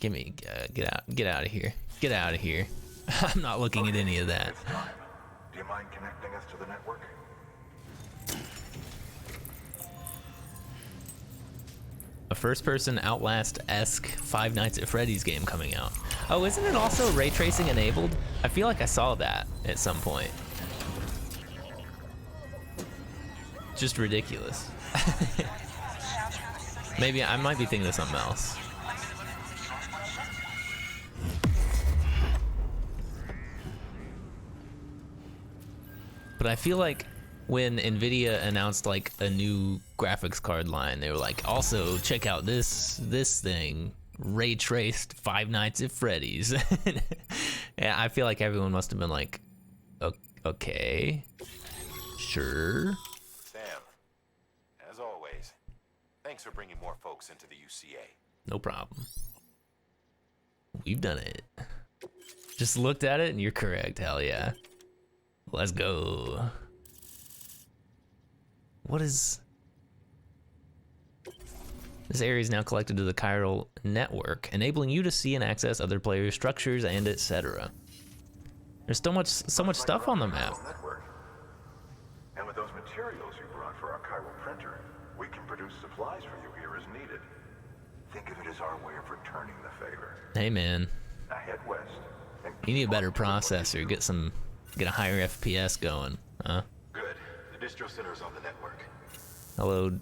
Get me, get out of here. Get out of here. I'm not looking at any of that. It's time. Do you mind connecting us to the network? A first-person Outlast-esque Five Nights at Freddy's game coming out. Oh, isn't it also ray tracing enabled? I feel like I saw that at some point. Just ridiculous. Maybe I might be thinking of something else. But I feel like when Nvidia announced like a new graphics card line, they were like, also check out this thing, ray traced Five Nights at Freddy's. Yeah, I feel like everyone must have been like, okay, sure. Sam, as always, thanks for bringing more folks into the UCA. No problem. We've done it. Just looked at it and you're correct, hell yeah. Let's go. What is... This area is now collected to the chiral network, enabling you to see and access other players' structures and etc. There's so much stuff on the map. And with those materials you brought for our chiral printer, we can produce supplies for you here as needed. Think of it as our way of returning the favor. Hey man, Now head west. And you need a better processor. Get a higher FPS going, huh? Good. The distro center is on the network. Hello,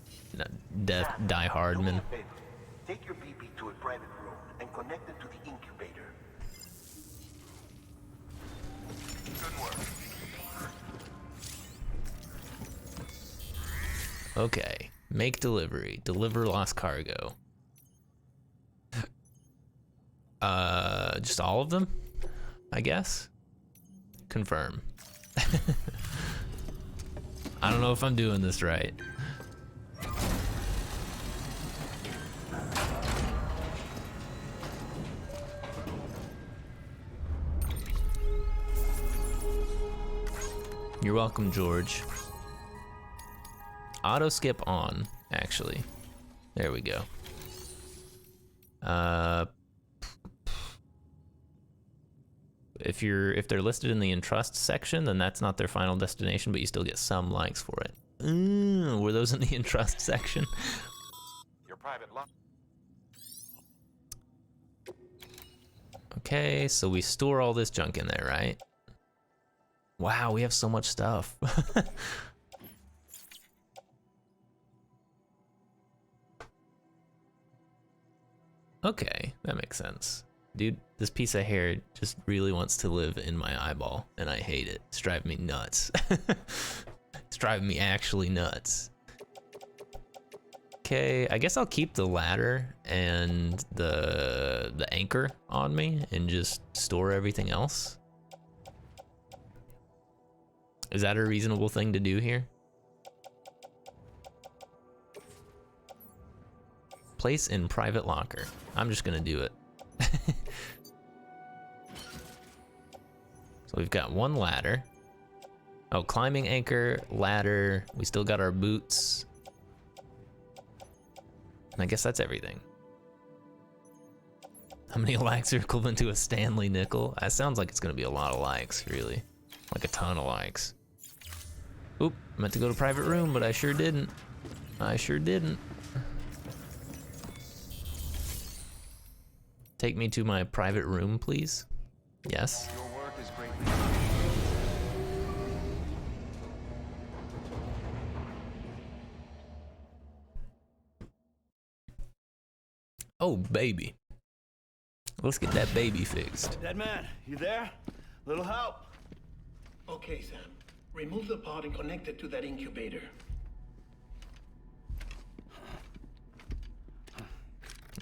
Die Hardman. Take your BB to a private room and connect it to the incubator. Good work. Okay, make delivery. Deliver lost cargo. Just all of them, I guess. Confirm. I don't know if I'm doing this right. You're welcome, George. Auto skip on, actually. There we go. If they're listed in the entrust section, then that's not their final destination, but you still get some likes for it. Were those in the entrust section? Your private lock. Okay, so we store all this junk in there, right? Wow, we have so much stuff. Okay, that makes sense. Dude, this piece of hair just really wants to live in my eyeball, and I hate it. It's driving me nuts. It's driving me actually nuts. Okay, I guess I'll keep the ladder and the anchor on me and just store everything else. Is that a reasonable thing to do here? Place in private locker. I'm just gonna do it. So we've got one ladder. Oh, climbing anchor, ladder. We still got our boots. And I guess that's everything. How many likes are equivalent to a Stanley nickel? That sounds like it's gonna be a lot of likes, really. Like a ton of likes. Oop, I meant to go to private room, but I sure didn't. I sure didn't. Take me to my private room, please. Yes. Your work is greatly. Oh, baby. Let's get that baby fixed. Dead man, you there? Little help? Okay, Sam. Remove the pod and connect it to that incubator.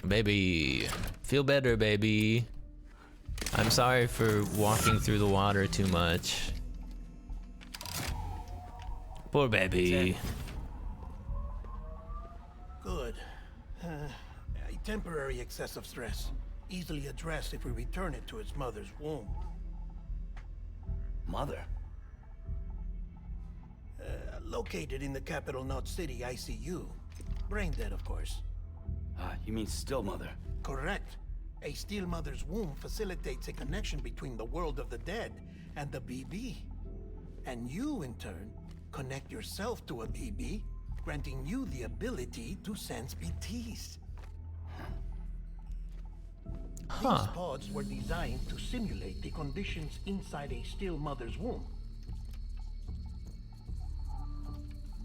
Baby, feel better, baby. I'm sorry for walking through the water too much. Poor baby. Good. A temporary excessive stress. Easily addressed if we return it to its mother's womb. Mother? Located in the capital Knot City ICU. Brain dead, of course. You mean still mother? Correct. A steel mother's womb facilitates a connection between the world of the dead and the BB. And you, in turn, connect yourself to a BB, granting you the ability to sense BTs. These pods were designed to simulate the conditions inside a steel mother's womb.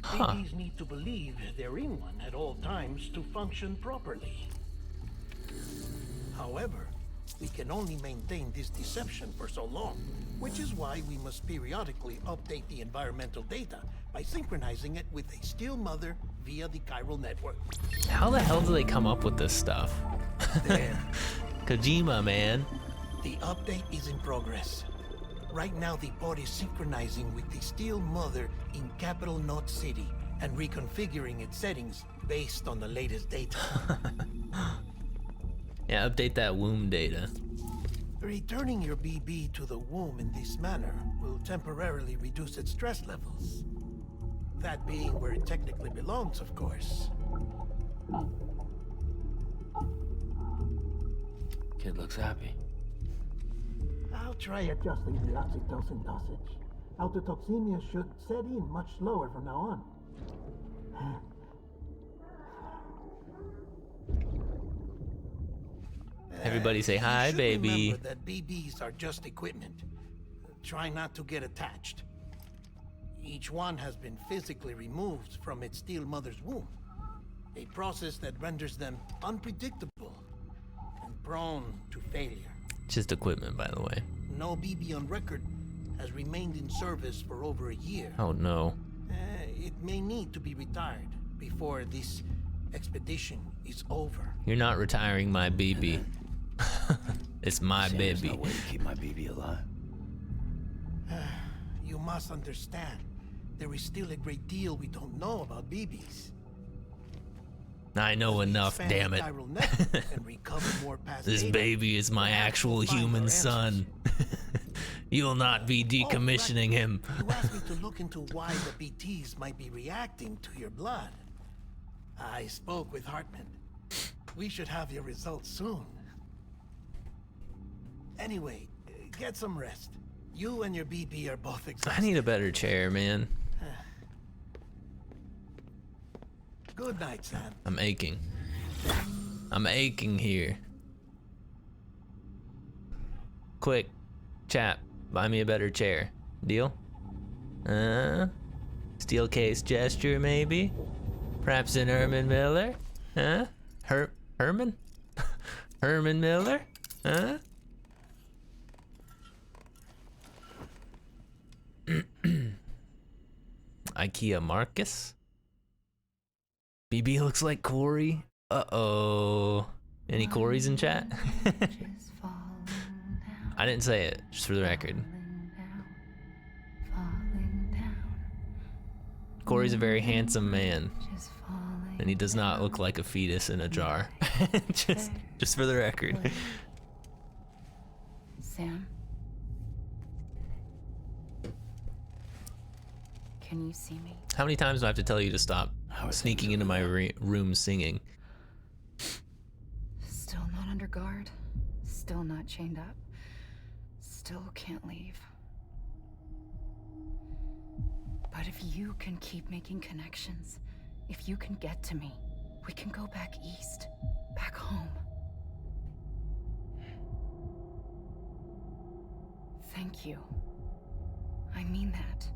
BBs need to believe they're in one at all times to function properly. However, we can only maintain this deception for so long, which is why we must periodically update the environmental data by synchronizing it with a steel mother via the chiral network. How the hell do they come up with this stuff? There. Kojima, man. The update is in progress. Right now, the pod is synchronizing with the Steel Mother in Capital Knot City and reconfiguring its settings based on the latest data. Yeah, update that womb data. Returning your BB to the womb in this manner will temporarily reduce its stress levels. That being where it technically belongs, of course. Kid looks happy. I'll try adjusting the oxytocin dosage. Autotoxemia should set in much slower from now on. Everybody say hi, You should baby. remember that BBs are just equipment. Try not to get attached. Each one has been physically removed from its steel mother's womb. A process that renders them unpredictable and prone to failure. Just equipment, by the way. No BB on record has remained in service for over a year. Oh no. It may need to be retired before this expedition is over. You're not retiring my BB. It's my There's baby. no way to keep my BB alive. You must understand, there is still a great deal we don't know about BBs. I know enough, Expand damn the it. chiral network and recover more past This data. baby is my Perhaps actual we'll find human our son. You'll not be decommissioning him. You asked me to look into why the BTs might be reacting to your blood. I spoke with Hartman. We should have your results soon. Anyway, get some rest. You and your BB are both I exhausted. need a better chair, man. Good night, Sam. I'm aching. I'm aching here. Quick, chap, buy me a better chair. Deal? Steel case gesture, maybe? Perhaps an Herman Miller? Huh? Herman? Herman Miller? Huh? IKEA Marcus? BB looks like Corey. Uh-oh. Any Corys in chat? I didn't say it, just for the record. Corey's a very handsome man, and he does not look like a fetus in a jar. just for the record. Sam? Can you see me? How many times do I have to tell you to stop How are sneaking things into my over room singing? Still not under guard. Still not chained up. Still can't leave. But if you can keep making connections, if you can get to me, we can go back east, back home. Thank you. I mean that.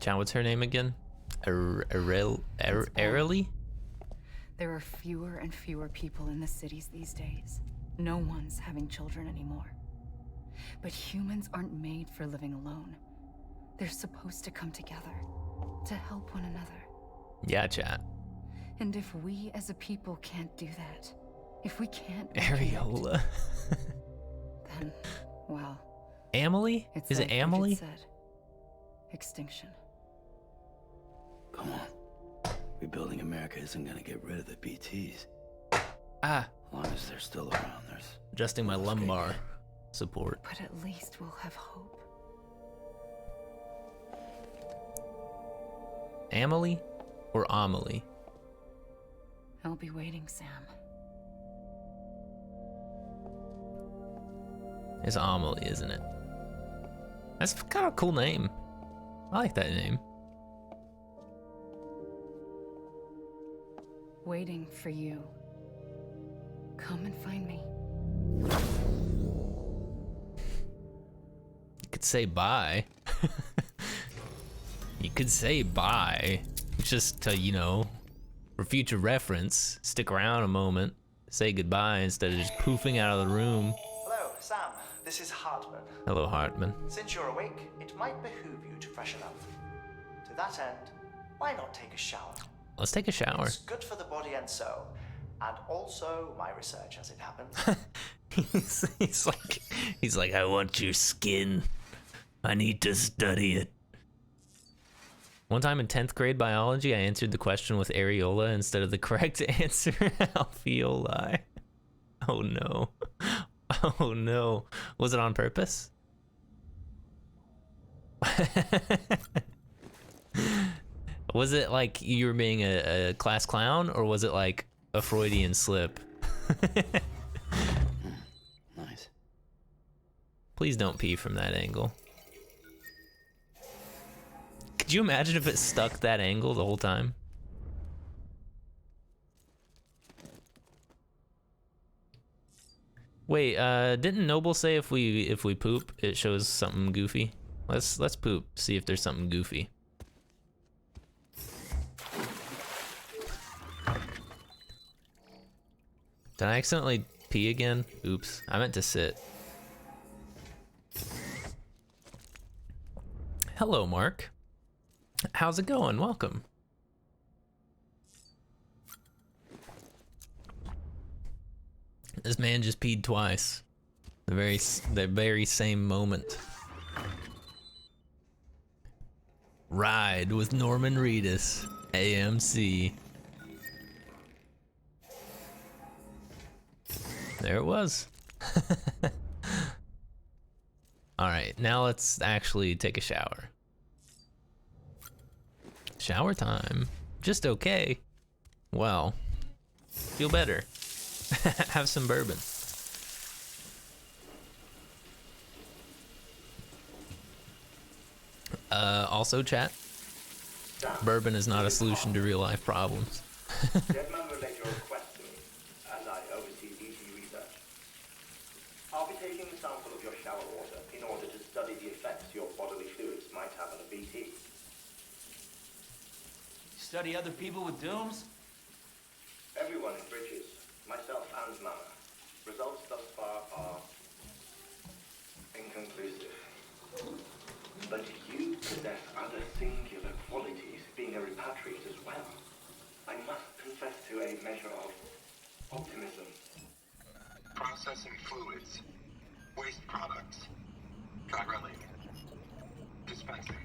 John, what's her name again? Arely? There are fewer and fewer people in the cities these days. No one's having children anymore. But humans aren't made for living alone. They're supposed to come together, to help one another. Yeah, chat. And if we as a people can't do that, if we can't Areola. then, well, Amelie? it's Is like it Bridget Amelie? said. Extinction. Come on. Rebuilding America isn't gonna get rid of the BTs. Ah, As long as they're still around, there's... adjusting my lumbar support. But at least we'll have hope. Amelie or Amelie? I'll be waiting, Sam. It's Amelie, isn't it? That's kind of a cool name. I like that name. Waiting for you. Come and find me. You could say bye. You could say bye. Just to, you know, for future reference, stick around a moment, say goodbye instead of just poofing out of the room. Hello, Sam. This is Hartman. Hello, Hartman. Since you're awake, it might behoove you to freshen up. To that end, why not take a shower? Let's take a shower. It's good for the body and soul, and also my research as it happens. he's like, I want your skin. I need to study it. One time in 10th grade biology, I answered the question with areola instead of the correct answer, alveoli. Oh no. Oh no. Was it on purpose? Was it like you were being a class clown, or was it like a Freudian slip? Nice. Please don't pee from that angle. Could you imagine if it stuck that angle the whole time? Wait, didn't Noble say if we poop, it shows something goofy? Let's poop, see if there's something goofy. Did I accidentally pee again? Oops, I meant to sit. Hello, Mark. How's it going? Welcome. This man just peed twice. The very same moment. Ride with Norman Reedus, AMC. There it was. All right, now let's actually take a shower. Shower time. Just okay. Well, feel better. Have some bourbon. Also, chat, bourbon is not a solution to real life problems. Deadman relayed your request to me, as I oversee BT research. I'll be taking a sample of your shower water in order to study the effects your bodily fluids might have on a BT. Study other people with dooms? Everyone in Bridges, myself and Mama. Results thus far are inconclusive. But you possess other singular qualities, being a repatriate as well. I must confess to a measure of optimism. Processing fluids. Waste products. Drilling. Dispensing.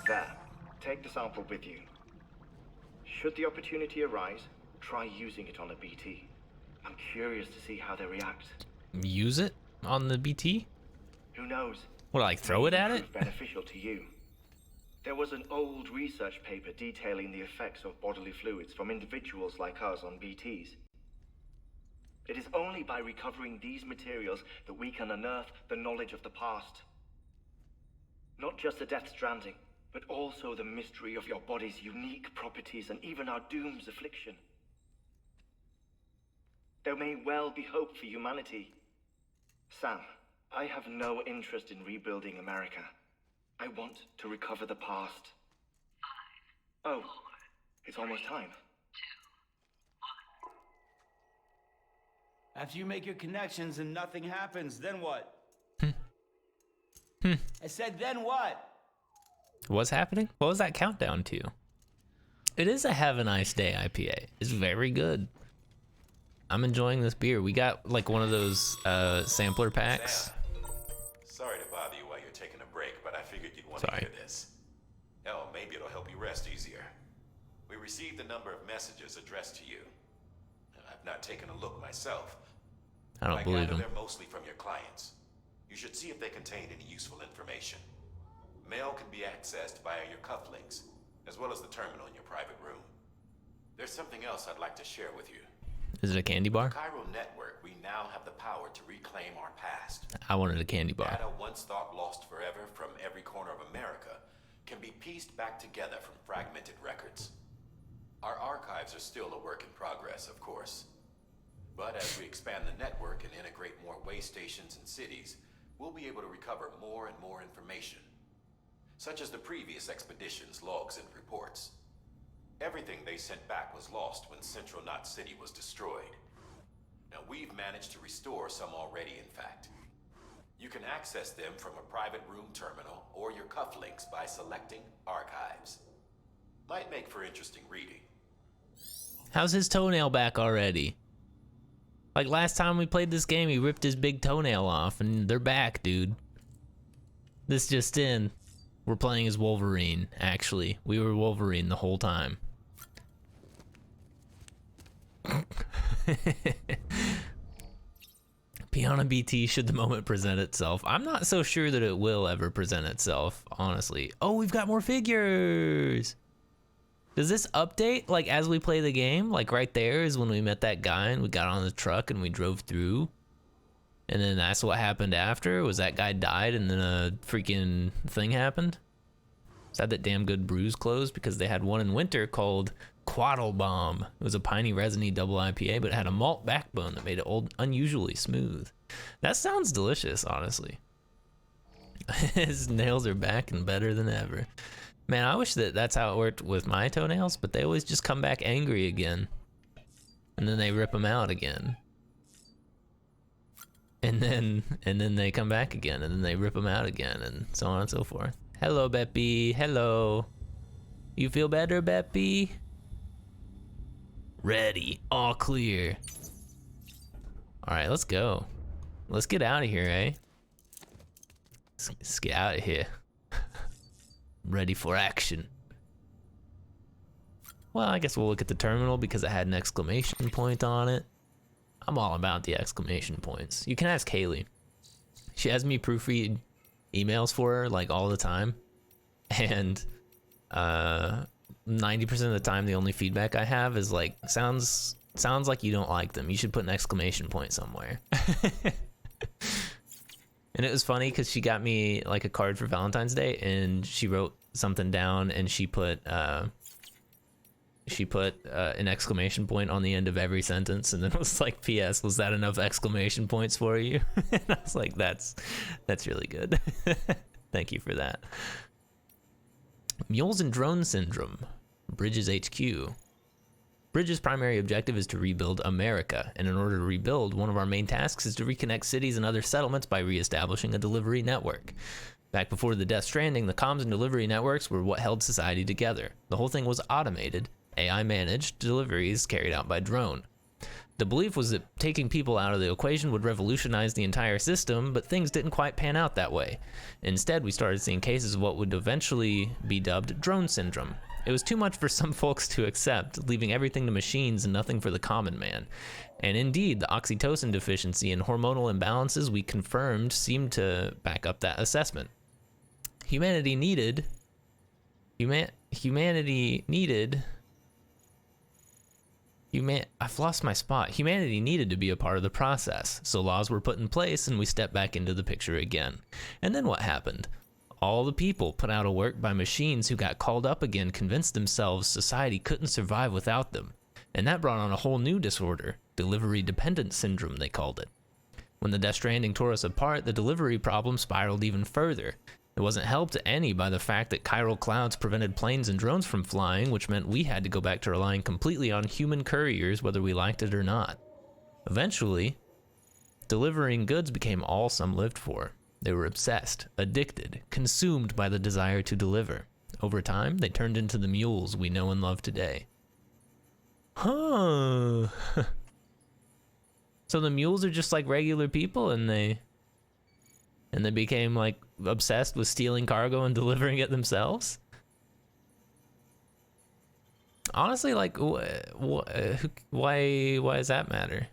There. Take the sample with you. Should the opportunity arise, try using it on a BT. I'm curious to see how they react. Use it on the BT? Who knows? What, like throw it at it? Prove beneficial to you. There was an old research paper detailing the effects of bodily fluids from individuals like us on BTs. It is only by recovering these materials that we can unearth the knowledge of the past. Not just the Death Stranding, but also the mystery of your body's unique properties and even our doom's affliction. There may well be hope for humanity. Sam, I have no interest in rebuilding America. I want to recover the past. 5, 4, it's almost time. 2, 1. After you make your connections and nothing happens, then what? I said, then what? What's happening? What was that countdown to? It is a Have a Nice Day IPA. It's very good. I'm enjoying this beer. We got like one of those sampler packs. Sam, sorry to bother you while you're taking a break, but I figured you'd want to hear this. Hell, maybe it'll help you rest easier. We received a number of messages addressed to you. I've not taken a look myself. I don't believe gather them. they're mostly from your clients. You should see if they contain any useful information. Mail can be accessed via your cufflinks, as well as the terminal in your private room. There's something else I'd like to share with you. Is it a candy bar? Chiral network, we now have the power to reclaim our past. I wanted a candy bar. Data once thought lost forever from every corner of America can be pieced back together from fragmented records. Our archives are still a work in progress, of course. But as we expand the network and integrate more way stations and cities, we'll be able to recover more and more information, such as the previous expedition's logs and reports. Everything they sent back was lost when Central Knot City was destroyed. Now we've managed to restore some already, in fact. You can access them from a private room terminal or your cufflinks by selecting Archives. Might make for interesting reading. How's his toenail back already? Like last time we played this game, he ripped his big toenail off, and they're back, dude. This just in. We're playing as Wolverine, actually. We were Wolverine the whole time. Piana BT, should the moment present itself? I'm not so sure that it will ever present itself, honestly. Oh, we've got more figures! Does this update, like, as we play the game? Like, right there is when we met that guy and we got on the truck and we drove through? And then that's what happened after? Was that guy died and then a freaking thing happened? Is that damn good brews closed? Because they had one in winter called Quaddle Bomb. It was a piney, resiny double IPA, but it had a malt backbone that made it unusually smooth. That sounds delicious, honestly. His nails are back and better than ever. Man, I wish that that's how it worked with my toenails, but they always just come back angry again. And then they rip them out again. And then they come back again, and then they rip them out again, and so on and so forth. Hello, Beppy. Hello. You feel better, Beppy? Ready. All clear. All right, let's go. Let's get out of here, eh? Let's get out of here. Ready for action. Well, I guess we'll look at the terminal because it had an exclamation point on it. I'm all about the exclamation points. You can ask Haley. She has me proofread emails for her like all the time. And 90% of the time the only feedback I have is like, sounds like you don't like them. You should put an exclamation point somewhere. And it was funny because she got me like a card for Valentine's Day and she wrote something down and she put an exclamation point on the end of every sentence, and then it was like, P.S. was that enough exclamation points for you? And I was like, that's really good. Thank you for that. Mules and Drone Syndrome, Bridges HQ. Bridges' primary objective is to rebuild America, and in order to rebuild, one of our main tasks is to reconnect cities and other settlements by re-establishing a delivery network. Back before the Death Stranding, the comms and delivery networks were what held society together. The whole thing was automated, AI-managed deliveries carried out by drone. The belief was that taking people out of the equation would revolutionize the entire system, but things didn't quite pan out that way. Instead, we started seeing cases of what would eventually be dubbed drone syndrome. It was too much for some folks to accept, leaving everything to machines and nothing for the common man. And indeed, the oxytocin deficiency and hormonal imbalances we confirmed seemed to back up that assessment. Humanity needed I've lost my spot. Humanity needed to be a part of the process, so laws were put in place and we stepped back into the picture again. And then what happened? All the people put out of work by machines who got called up again convinced themselves society couldn't survive without them. And that brought on a whole new disorder, delivery dependence syndrome they called it. When the Death Stranding tore us apart, the delivery problem spiraled even further. It wasn't helped to any by the fact that chiral clouds prevented planes and drones from flying, which meant we had to go back to relying completely on human couriers whether we liked it or not. Eventually, delivering goods became all some lived for. They were obsessed, addicted, consumed by the desire to deliver. Over time, they turned into the mules we know and love today. Huh. So the mules are just like regular people and they became like obsessed with stealing cargo and delivering it themselves? Honestly, like, why does that matter?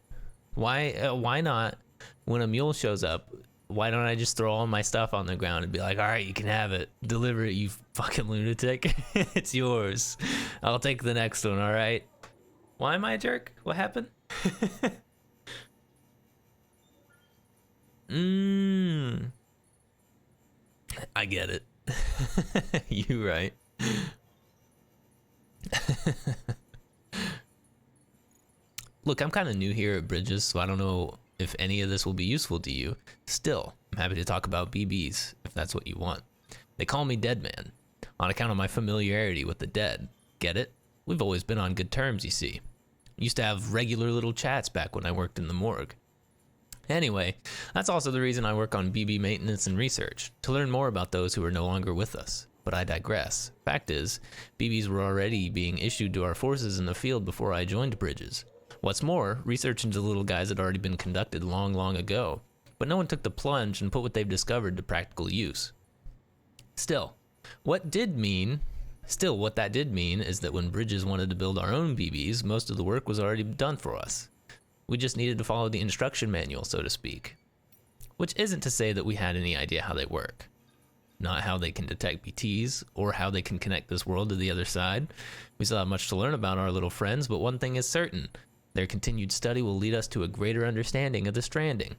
Why not, when a mule shows up, why don't I just throw all my stuff on the ground and be like, all right, you can have it. Deliver it, you fucking lunatic. It's yours. I'll take the next one, all right? Why am I a jerk? What happened? I get it. You right. Look, I'm kind of new here at Bridges, so I don't know if any of this will be useful to you. Still, I'm happy to talk about BBs, if that's what you want. They call me Dead Man, on account of my familiarity with the dead. Get it? We've always been on good terms, you see. Used to have regular little chats back when I worked in the morgue. Anyway, that's also the reason I work on BB maintenance and research, to learn more about those who are no longer with us. But I digress. Fact is, BBs were already being issued to our forces in the field before I joined Bridges. What's more, research into the little guys had already been conducted long, long ago, but no one took the plunge and put what they've discovered to practical use. Still, what that did mean is that when Bridges wanted to build our own BBs, most of the work was already done for us. We just needed to follow the instruction manual, so to speak. Which isn't to say that we had any idea how they work. Not how they can detect BTs, or how they can connect this world to the other side. We still have much to learn about our little friends, but one thing is certain. Their continued study will lead us to a greater understanding of the Stranding,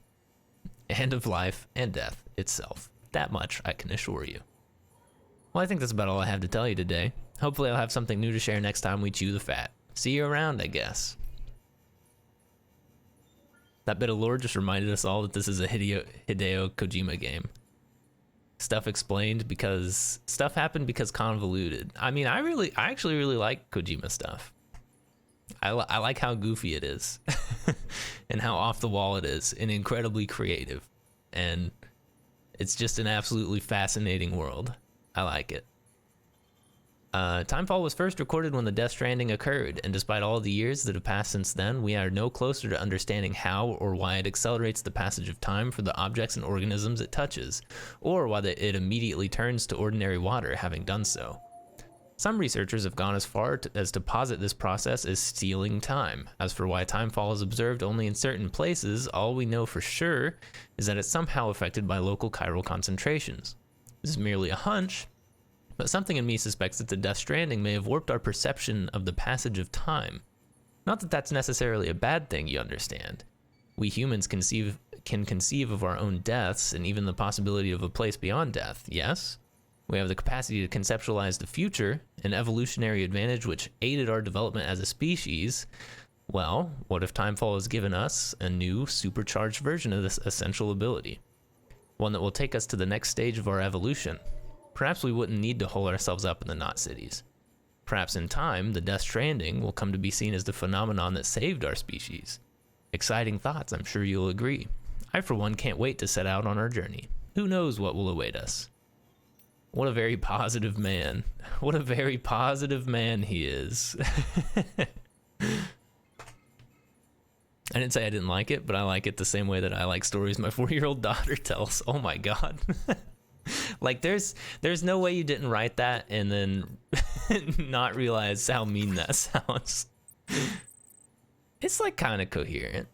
and of life and death itself. That much I can assure you. Well, I think that's about all I have to tell you today. Hopefully I'll have something new to share next time we chew the fat. See you around, I guess. That bit of lore just reminded us all that this is a Hideo Kojima game. Stuff explained because stuff happened because convoluted. I mean, I actually really like Kojima stuff. I like how goofy it is and how off the wall it is and incredibly creative. And it's just an absolutely fascinating world. I like it. Timefall was first recorded when the Death Stranding occurred, and despite all the years that have passed since then, we are no closer to understanding how or why it accelerates the passage of time for the objects and organisms it touches, or why it immediately turns to ordinary water having done so. Some researchers have gone as far as to posit this process as stealing time. As for why timefall is observed only in certain places, all we know for sure is that it's somehow affected by local chiral concentrations. This is merely a hunch, but something in me suspects that the Death Stranding may have warped our perception of the passage of time. Not that that's necessarily a bad thing, you understand. We humans can conceive of our own deaths and even the possibility of a place beyond death, yes? We have the capacity to conceptualize the future, an evolutionary advantage which aided our development as a species. Well, what if Timefall has given us a new, supercharged version of this essential ability? One that will take us to the next stage of our evolution. Perhaps we wouldn't need to hole ourselves up in the Knot Cities. Perhaps in time, the Death Stranding will come to be seen as the phenomenon that saved our species. Exciting thoughts, I'm sure you'll agree. I, for one, can't wait to set out on our journey. Who knows what will await us? What a very positive man. What a very positive man he is. I didn't say I didn't like it, but I like it the same way that I like stories my 4-year-old daughter tells. Oh my God. Like there's no way you didn't write that and then not realize how mean that sounds. It's like kind of coherent.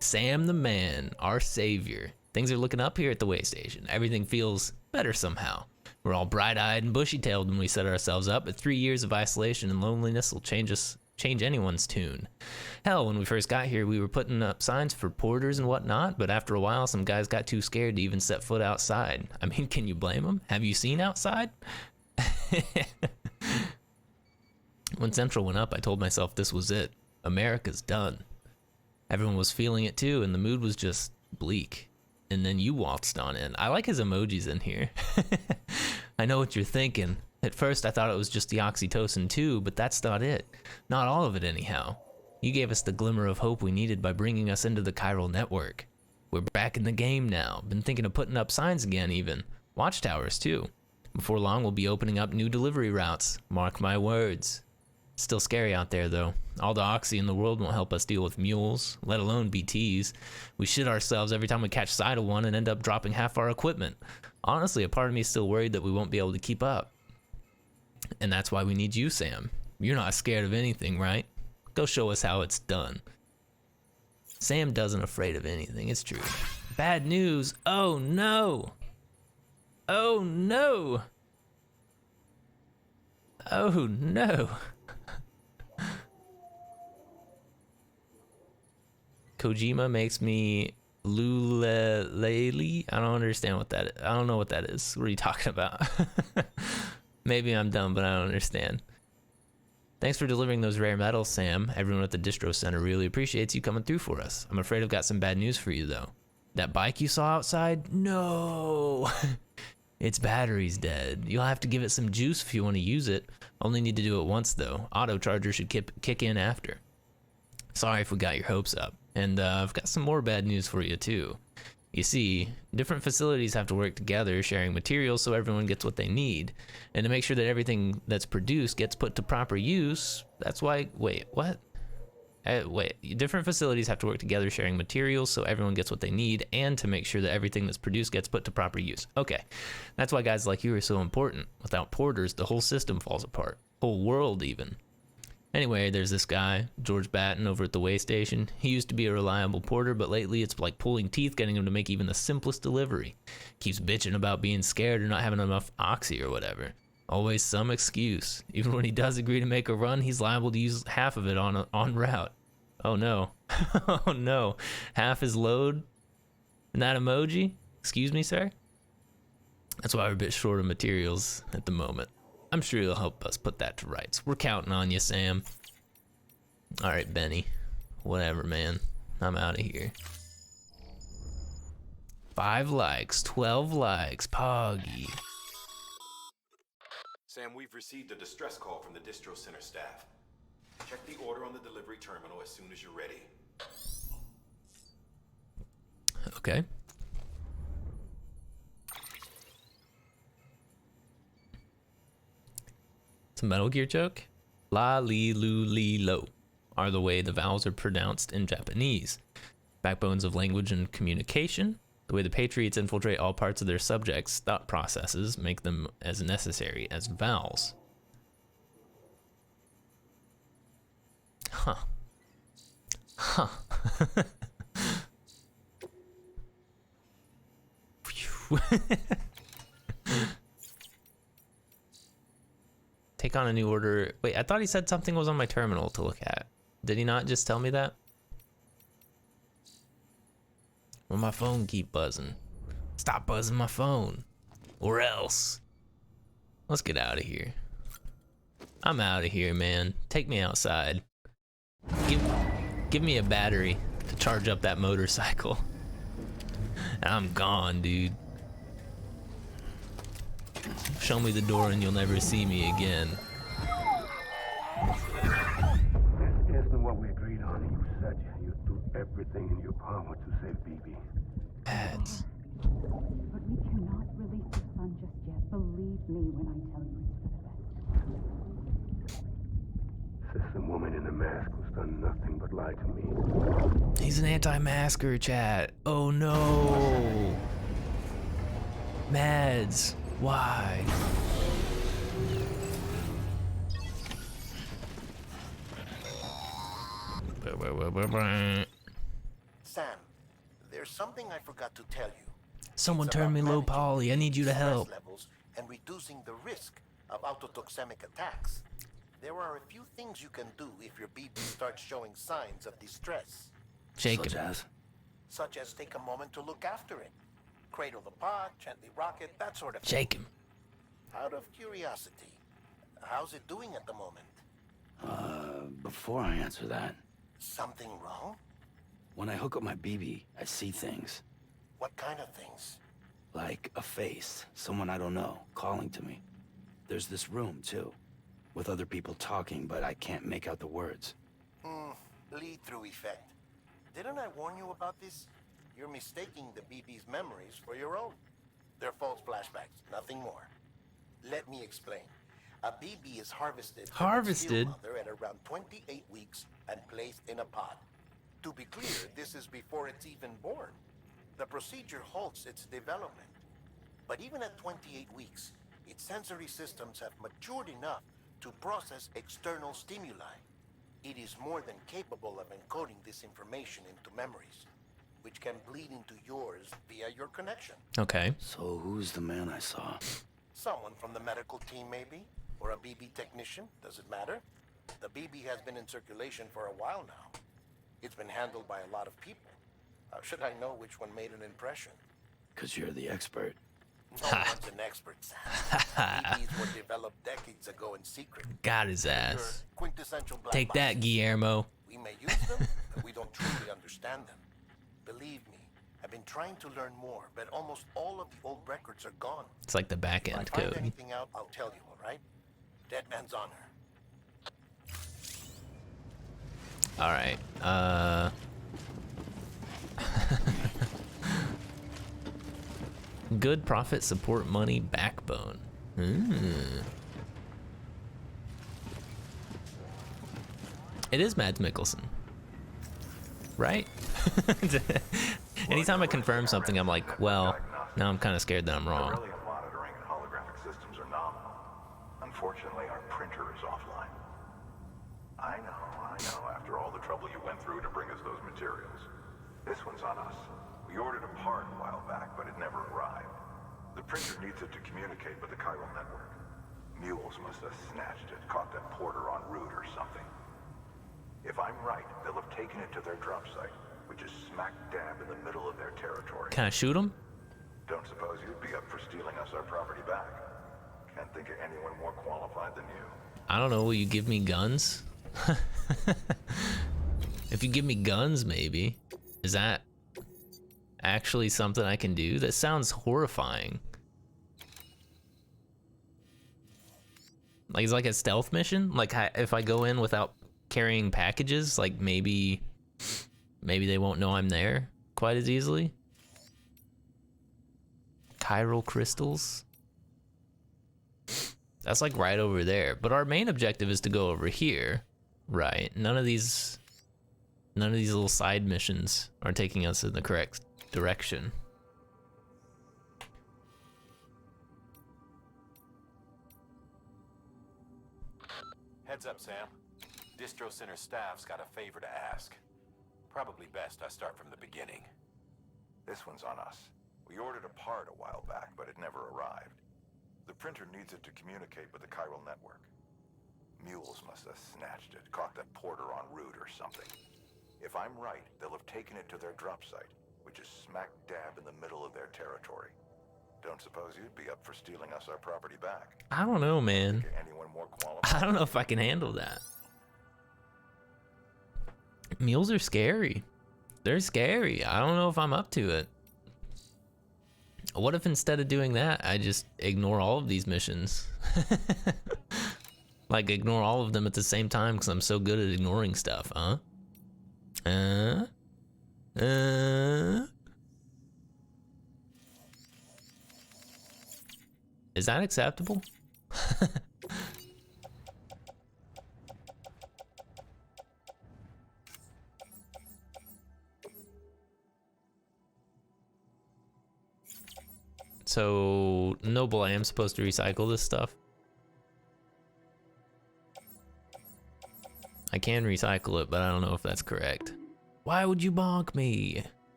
Sam the man, our savior. Things are looking up here at the way station. Everything feels better somehow. We're all bright-eyed and bushy-tailed when we set ourselves up, but 3 years of isolation and loneliness will change anyone's tune. Hell, when we first got here, we were putting up signs for porters and whatnot, but after a while, some guys got too scared to even set foot outside. I mean, can you blame them? Have you seen outside? When Central went up, I told myself this was it. America's done. Everyone was feeling it too, and the mood was just bleak. And then you waltzed on in. I like his emojis in here. I know what you're thinking. At first, I thought it was just the oxytocin too, but that's not it. Not all of it anyhow. You gave us the glimmer of hope we needed by bringing us into the chiral network. We're back in the game now. Been thinking of putting up signs again even. Watchtowers too. Before long, we'll be opening up new delivery routes. Mark my words. Still scary out there though. All the oxy in the world won't help us deal with mules, let alone BTs. We shit ourselves every time we catch sight of one and end up dropping half our equipment. Honestly, a part of me is still worried that we won't be able to keep up. And that's why we need you, Sam. You're not scared of anything, right? Go show us how it's done. Sam doesn't afraid of anything, it's true. Bad news, oh no! Oh no! Oh no. Kojima makes me lulelele. I don't understand what that is. I don't know what that is. What are you talking about? Maybe I'm dumb, but I don't understand. Thanks for delivering those rare metals, Sam. Everyone at the Distro Center really appreciates you coming through for us. I'm afraid I've got some bad news for you, though. That bike you saw outside? No! Its battery's dead. You'll have to give it some juice if you want to use it. Only need to do it once, though. Auto charger should kick in after. Sorry if we got your hopes up. And I've got some more bad news for you, too. You see, different facilities have to work together, sharing materials so everyone gets what they need. And to make sure that everything that's produced gets put to proper use, that's why... Wait, what? Different facilities have to work together, sharing materials so everyone gets what they need, and to make sure that everything that's produced gets put to proper use. Okay, that's why guys like you are so important. Without porters, the whole system falls apart. Whole world, even. Anyway, there's this guy, George Batten, over at the way station. He used to be a reliable porter, but lately it's like pulling teeth getting him to make even the simplest delivery. Keeps bitching about being scared or not having enough oxy or whatever. Always some excuse. Even when he does agree to make a run, he's liable to use half of it on route. Oh no. Oh no. Half his load? And that emoji? Excuse me, sir? That's why we're a bit short of materials at the moment. I'm sure you'll help us put that to rights. We're counting on you, Sam. Alright, Benny. Whatever, man. I'm out of here. 5 likes, 12 likes, Poggy. Sam, we've received a distress call from the Distro Center staff. Check the order on the delivery terminal as soon as you're ready. Okay. It's a Metal Gear joke. La li lu li lo are the way the vowels are pronounced in Japanese. Backbones of language and communication. The way the Patriots infiltrate all parts of their subjects' thought processes make them as necessary as vowels. Huh. Huh. Take on a new order. Wait, I thought he said something was on my terminal to look at. Did he not just tell me that? Well, my phone keep buzzing. Stop buzzing my phone. Or else. Let's get out of here. I'm out of here, man. Take me outside. Give me a battery to charge up that motorcycle. I'm gone, dude. Show me the door and you'll never see me again. This isn't what we agreed on. You said you'd do everything in your power to save BB. Ads. But we cannot release the sun just yet. Believe me when I tell you it's for the best. This is a woman in a mask who's done nothing but lie to me. He's an anti-masker, chat. Oh no. Mads. Why? Sam, there's something I forgot to tell you. Someone It's turn me about low managing poly. I need you to stress help. levels and reducing the risk of autotoxemic attacks. There are a few things you can do if your BB starts showing signs of distress. Shake him. Such as take a moment to look after it. Cradle the pot, gently rock it, that sort of thing. Shake him. Out of curiosity, how's it doing at the moment? Before I answer that, Something wrong? when I hook up my BB, I see things. What kind of things? Like a face, someone I don't know, calling to me. There's this room, too, with other people talking, but I can't make out the words. Lead-through effect. Didn't I warn you about this? You're mistaking the BB's memories for your own. They're false flashbacks, nothing more. Let me explain. A BB is harvested from its steel mother at around 28 weeks and placed in a pod. To be clear, this is before it's even born. The procedure halts its development. But even at 28 weeks, its sensory systems have matured enough to process external stimuli. It is more than capable of encoding this information into memories, which can bleed into yours via your connection. Okay. So who's the man I saw? Someone from the medical team, maybe? Or a BB technician? Does it matter? The BB has been in circulation for a while now. It's been handled by a lot of people. How should I know which one made an impression? 'Cause you're the expert. No one's an expert, Sam. BBs were developed decades ago in secret. Got his ass. Quintessential black Take that, boxes. Guillermo. We may use them, but we don't truly understand them. Believe me, I've been trying to learn more, but almost all of the old records are gone. It's like the back If I end find code. anything out, I'll tell you, all right? Dead man's honor. All right. Good profit, support, money, backbone. It is Mads Mikkelsen, right? Anytime I confirm something, I'm like, well, now I'm kind of scared that I'm wrong. Relief monitoring and holographic systems are nominal. Unfortunately, our printer is offline. I know. After all the trouble you went through to bring us those materials. This one's on us. We ordered a part a while back, but it never arrived. The printer needs it to communicate with the chiral network. Mules must have snatched it, caught that porter en route or something. If I'm right, they'll have taken it to their drop site, which is smack dab in the middle of their territory. Can I shoot him? Don't suppose you'd be up for stealing us our property back? Can't think of anyone more qualified than you. I don't know. Will you give me guns? If you give me guns, maybe. Is that actually something I can do? That sounds horrifying. Like, it's like a stealth mission? Like, if I go in without carrying packages, like maybe they won't know I'm there quite as easily. Chiral crystals. That's like right over there. But our main objective is to go over here, right? None of these little side missions are taking us in the correct direction. Heads up, Sam. Distro Center staff's got a favor to ask. Probably best I start from the beginning. This one's on us. We ordered a part a while back, but it never arrived. The printer needs it to communicate with the chiral network. Mules must have snatched it, caught that porter en route or something. If I'm right, they'll have taken it to their drop site, which is smack dab in the middle of their territory. Don't suppose you'd be up for stealing us our property back? I don't know, man. Anyone more qualified? I don't know if I can handle that. Mules are scary. They're scary. I don't know if I'm up to it. What if instead of doing that, I just ignore all of these missions? Like, ignore all of them at the same time because I'm so good at ignoring stuff, huh? Is that acceptable? So, Noble, I am supposed to recycle this stuff? I can recycle it, but I don't know if that's correct. Why would you bonk me?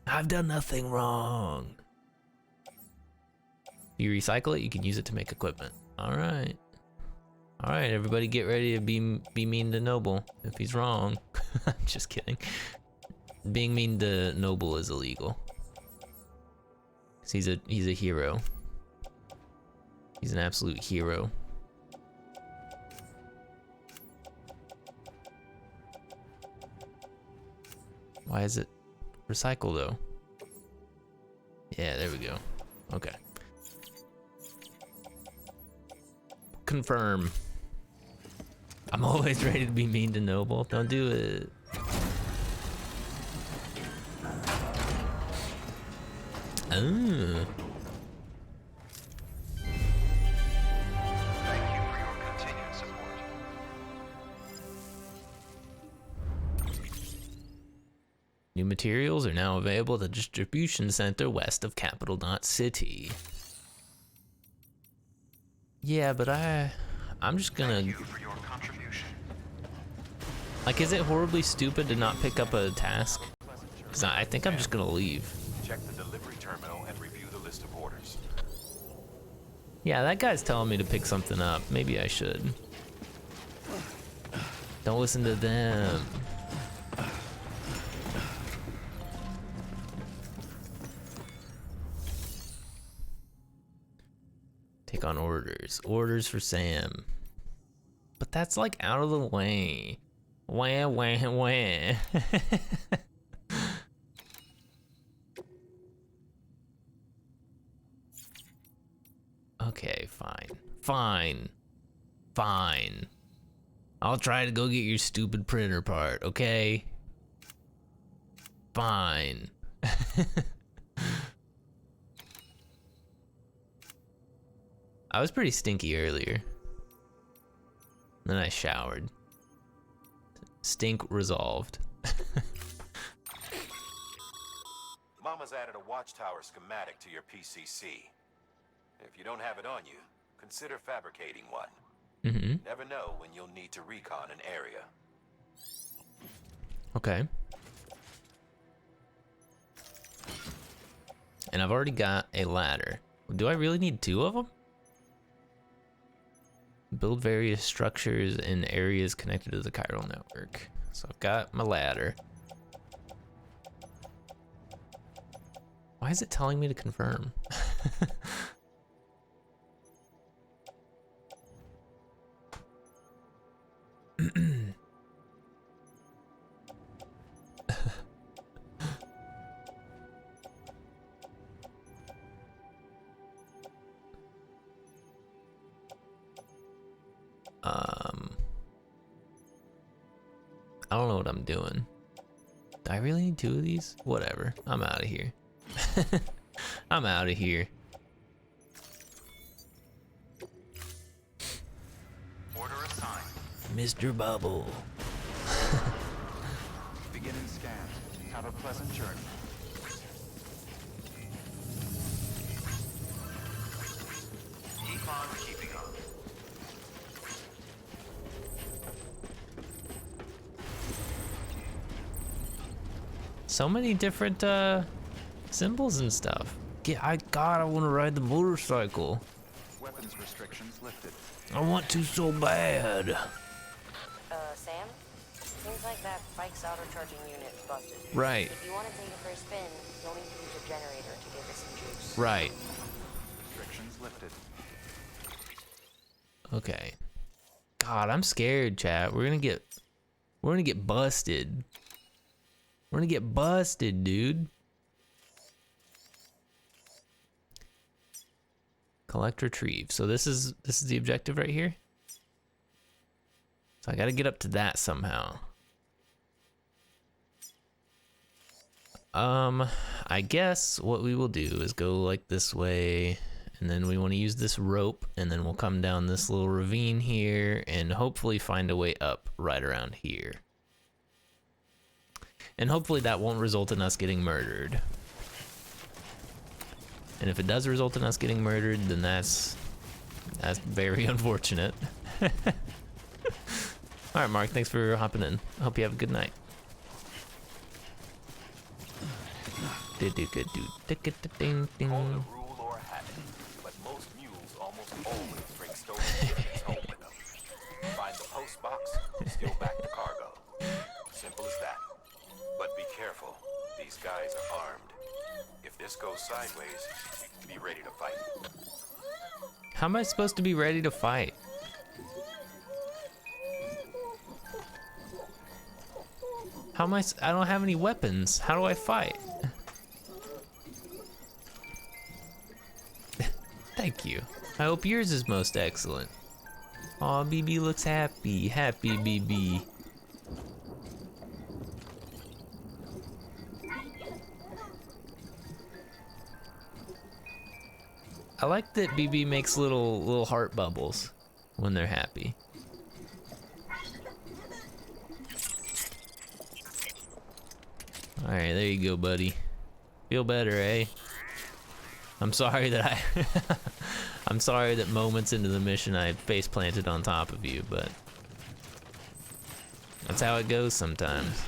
I've done nothing wrong. If you recycle it, you can use it to make equipment. All right. All right, everybody get ready to be mean to Noble if he's wrong. I'm just kidding. Being mean to Noble is illegal. He's a hero. He's an absolute hero. Why is it recycle though? Yeah, there we go. Okay. Confirm. I'm always ready to be mean to Noble. Don't do it. Oh. Thank you for your continued support. New materials are now available at the distribution center west of Capital Knot City. Yeah, but I'm just gonna. Thank you for your contribution. Like, is it horribly stupid to not pick up a task? Because I think I'm just gonna leave. Check the delivery terminal and review the list of orders. Yeah, that guy's telling me to pick something up. Maybe I should. Don't listen to them. Take on orders. Orders for Sam. But that's like out of the way. Wah, wah, wah. Okay, fine. Fine. Fine. I'll try to go get your stupid printer part, okay? Fine. I was pretty stinky earlier. Then I showered. Stink resolved. Mama's added a watchtower schematic to your PCC. If you don't have it on you, consider fabricating one. Mm-hmm. Never know when you'll need to recon an area. Okay. And I've already got a ladder. Do I really need 2 of them? Build various structures in areas connected to the chiral network. So I've got my ladder. Why is it telling me to confirm? I don't know what I'm doing. Do I really need 2 of these? Whatever. I'm out of here. I'm out of here. Order assigned. Mr. Bubble. Beginning scan. Have a pleasant journey. Keep on keeping on. So many different symbols and stuff. I want to ride the motorcycle. Weapons restrictions lifted. I want to so bad. Sam? Seems like that bike's auto charging unit is busted. Right. If you want to take it for a spin, you'll need to use a generator to give it some juice. Right. Restrictions lifted. Okay. God, I'm scared, chat. We're gonna get busted. We're gonna get busted, dude. Collect, retrieve. So this is the objective right here. So I gotta get up to that somehow. I guess what we will do is go like this way, and then we want to use this rope, and then we'll come down this little ravine here, and hopefully find a way up right around here. And hopefully that won't result in us getting murdered. And if it does result in us getting murdered, then that's very unfortunate. All right, Mark, thanks for hopping in. I hope you have a good night. Call it rule or habit, but most mules almost always bring stolen goods home with them. Find the post box, steal back the cargo. Simple as that. But be careful. These guys are armed. If this goes sideways, be ready to fight. How am I supposed to be ready to fight? How am I don't have any weapons. How do I fight? Thank you. I hope yours is most excellent. Aw, BB looks happy. Happy BB. I like that BB makes little heart bubbles when they're happy. All right, there you go, buddy. Feel better, eh? I'm sorry that I'm sorry that moments into the mission I face planted on top of you, but that's how it goes sometimes.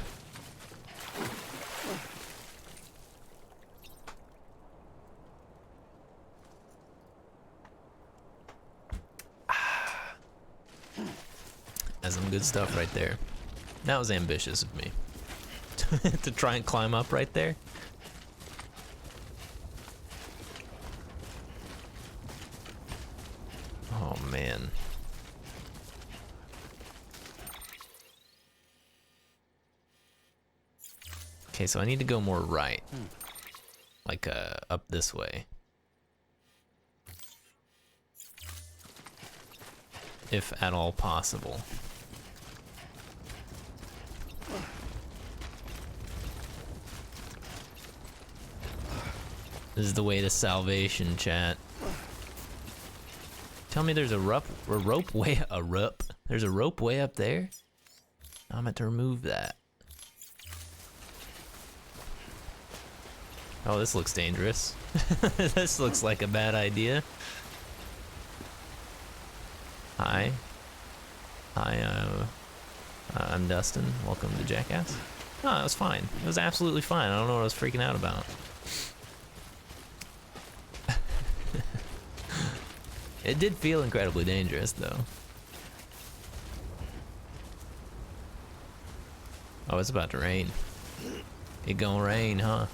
That's some good stuff right there. That was ambitious of me. To try and climb up right there. Oh man. Okay, so I need to go more right. Like up this way. If at all possible. This is the way to salvation, chat. Tell me there's a rope way There's a rope way up there? I'm meant to remove that. Oh, this looks dangerous. This looks like a bad idea. Hi. I'm Dustin. Welcome to Jackass. No, it was fine. It was absolutely fine. I don't know what I was freaking out about. It did feel incredibly dangerous, though. Oh, it's about to rain. It gonna rain, huh?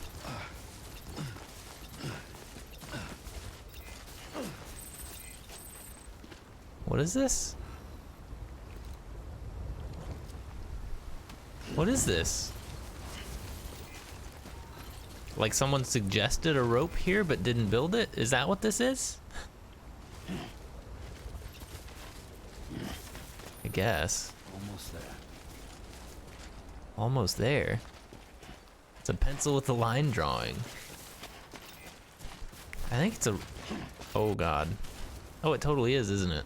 What is this? What is this? Like someone suggested a rope here but didn't build it? Is that what this is? I guess. Almost there. Almost there. It's a pencil with a line drawing. I think it's a... Oh god. Oh, it totally is, isn't it?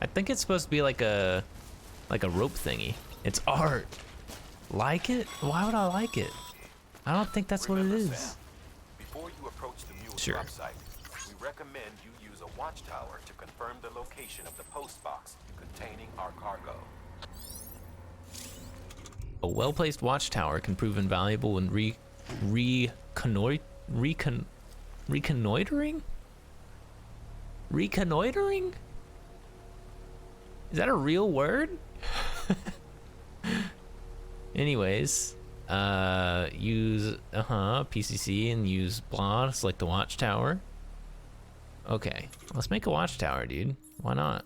I think it's supposed to be like a rope thingy. It's art. Like it? Why would I like it? I don't think that's what it is. Sam, before you approach the mule Sure. drop site, we recommend you use a watchtower to confirm the location of the post box containing our cargo. A well-placed watchtower can prove invaluable when reconnoitering? Reconnoitering? Is that a real word? Anyways, use PCC and use blah to select the watchtower. Okay, let's make a watchtower, dude. Why not?